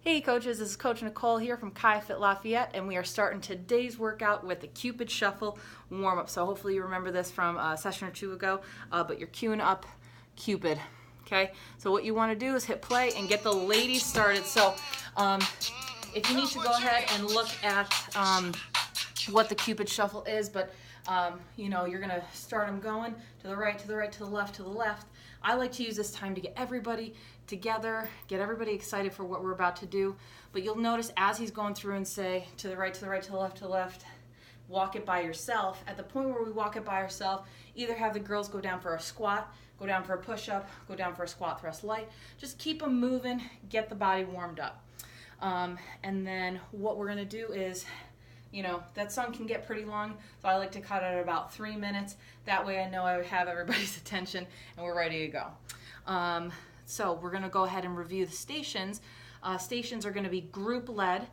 Hey coaches, this is Coach Nicole here from Kai Fit Lafayette, and we are starting today's workout with the Cupid Shuffle warm-up. So hopefully you remember this from a session or two ago, but you're queuing up Cupid, okay? So what you want to do is hit play and get the ladies started. So if you need to go ahead and look at what the Cupid Shuffle is, but you know, you're gonna start them going to the right, to the right, to the left, to the left. I like to use this time to get everybody together, get everybody excited for what we're about to do. But you'll notice as he's going through and say to the right, to the right, to the left, to the left, walk it by yourself. At the point where we walk it by ourselves, either have the girls go down for a squat, go down for a push-up, go down for a squat thrust light. Just keep them moving, get the body warmed up. And then what we're gonna do is, you know, that song can get pretty long, so I like to cut it at about 3 minutes. That way I know I have everybody's attention and we're ready to go. So we're gonna go ahead and review the stations. Stations are gonna be group led,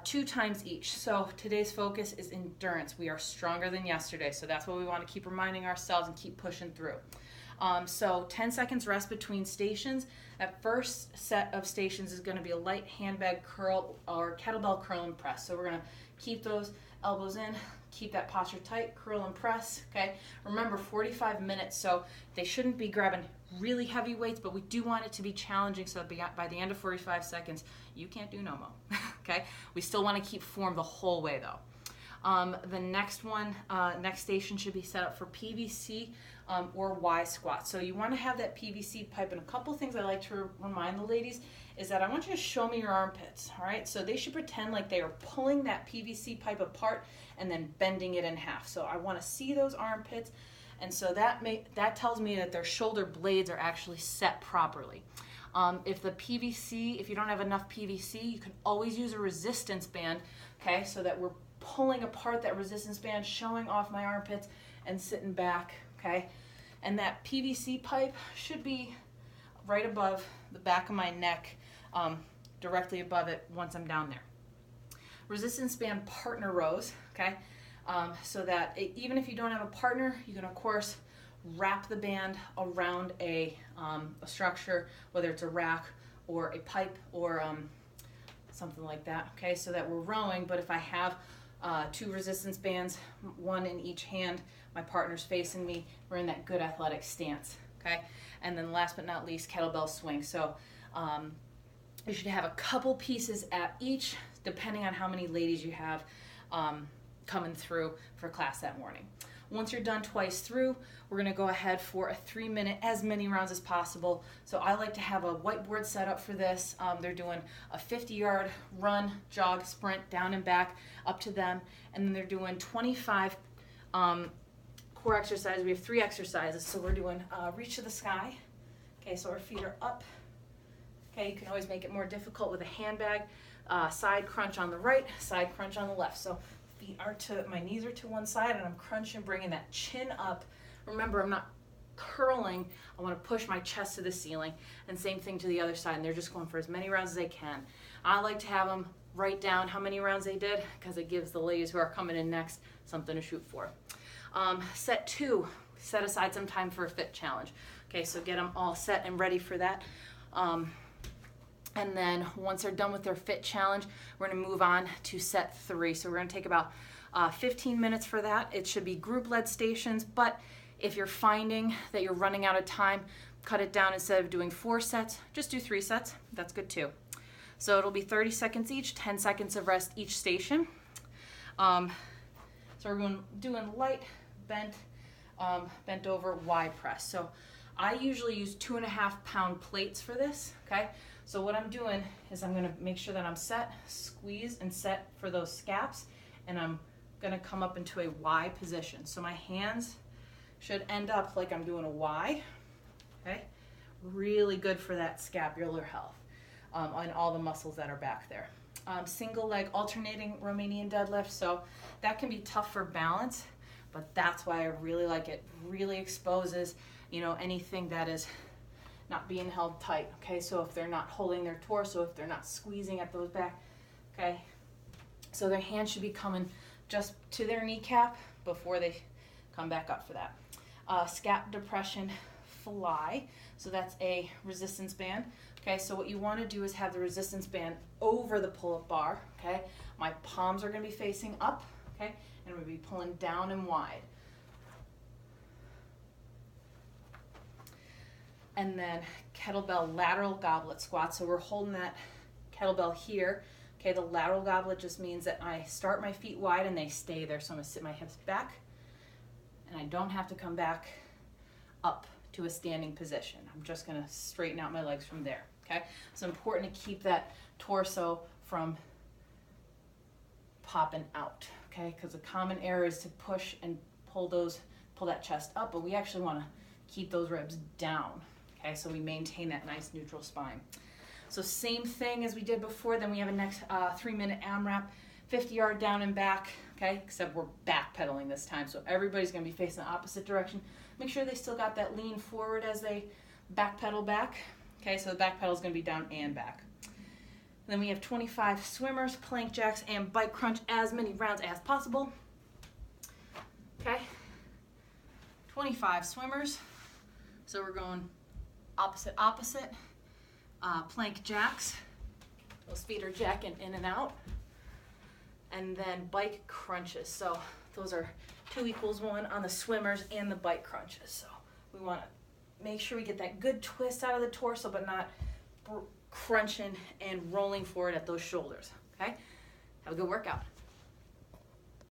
2 times each. So today's focus is endurance. We are stronger than yesterday, so that's what we wanna keep reminding ourselves and keep pushing through. So 10 seconds rest between stations. That first set of stations is gonna be a light handbag curl or kettlebell curl and press. So we're gonna keep those elbows in, keep that posture tight, curl and press, okay? Remember, 45 minutes, so they shouldn't be grabbing really heavy weights, but we do want it to be challenging so that by the end of 45 seconds, you can't do no-mo, okay? We still want to keep form the whole way though. The next one, next station should be set up for PVC or Y squat. So you want to have that PVC pipe, and a couple things I like to remind the ladies is that I want you to show me your armpits, all right? So they should pretend like they are pulling that PVC pipe apart and then bending it in half. So I want to see those armpits, and so that tells me that their shoulder blades are actually set properly. If you don't have enough PVC, you can always use a resistance band, okay? So that we're pulling apart that resistance band, showing off my armpits and sitting back, okay? And that PVC pipe should be right above the back of my neck, directly above it once I'm down there. Resistance band partner rows, okay? So that even if you don't have a partner, you can of course wrap the band around a structure, whether it's a rack or a pipe or something like that, okay? So that we're rowing, but if I have 2 resistance bands, 1 in each hand, my partner's facing me, we're in that good athletic stance, okay? And then last but not least, kettlebell swing. So you should have a couple pieces at each, depending on how many ladies you have coming through for class that morning. Once you're done twice through, we're gonna go ahead for a 3-minute, as many rounds as possible. So I like to have a whiteboard set up for this. They're doing a 50-yard run, jog, sprint, down and back, up to them. And then they're doing 25 core exercises. We have 3 exercises. So we're doing reach to the sky. Okay, so our feet are up. Okay, you can always make it more difficult with a handbag. Side crunch on the right, side crunch on the left. So my knees are to one side and I'm crunching, bringing that chin up. Remember, I'm not curling. I want to push my chest to the ceiling, and same thing to the other side, and they're just going for as many rounds as they can. I like to have them write down how many rounds they did because it gives the ladies who are coming in next something to shoot for. Set 2, set aside some time for a fit challenge. Okay, so get them all set and ready for that. And then once they're done with their fit challenge, we're gonna move on to set 3. So we're gonna take about 15 minutes for that. It should be group-led stations, but if you're finding that you're running out of time, cut it down. Instead of doing 4 sets, just do 3 sets. That's good too. So it'll be 30 seconds each, 10 seconds of rest each station. So we're doing light, bent over Y press. So I usually use 2.5-pound plates for this, okay? So what I'm doing is I'm gonna make sure that I'm set, squeeze and set for those scaps, and I'm gonna come up into a Y position. So my hands should end up like I'm doing a Y, okay? Really good for that scapular health and all the muscles that are back there. Single leg alternating Romanian deadlift, so that can be tough for balance, but that's why I really like it. Really exposes, you know, anything that is not being held tight, okay? So if they're not holding their torso, if they're not squeezing at those back, okay? So their hands should be coming just to their kneecap before they come back up for that. Scap depression fly, so that's a resistance band. Okay, so what you want to do is have the resistance band over the pull-up bar, okay? My palms are going to be facing up, okay? And we're going to be pulling down and wide. And then kettlebell lateral goblet squat. So we're holding that kettlebell here. Okay, the lateral goblet just means that I start my feet wide and they stay there. So I'm going to sit my hips back, and I don't have to come back up to a standing position. I'm just going to straighten out my legs from there. Okay, so important to keep that torso from popping out. Okay, because a common error is to push and pull that chest up, but we actually want to keep those ribs down. Okay, so we maintain that nice neutral spine. So same thing as we did before, then we have a next 3-minute AMRAP, 50-yard down and back, okay, except we're backpedaling this time, so everybody's going to be facing the opposite direction. Make sure they still got that lean forward as they backpedal back. Okay, so the back pedal is going to be down and back. And then we have 25 swimmers, plank jacks, and bike crunch, as many rounds as possible. Okay, 25 swimmers, so we're going opposite, plank jacks, those feet are jacking in and out, and then bike crunches. So those are 2 = 1 on the swimmers and the bike crunches. So we want to make sure we get that good twist out of the torso, but not crunching and rolling forward at those shoulders. Okay, have a good workout.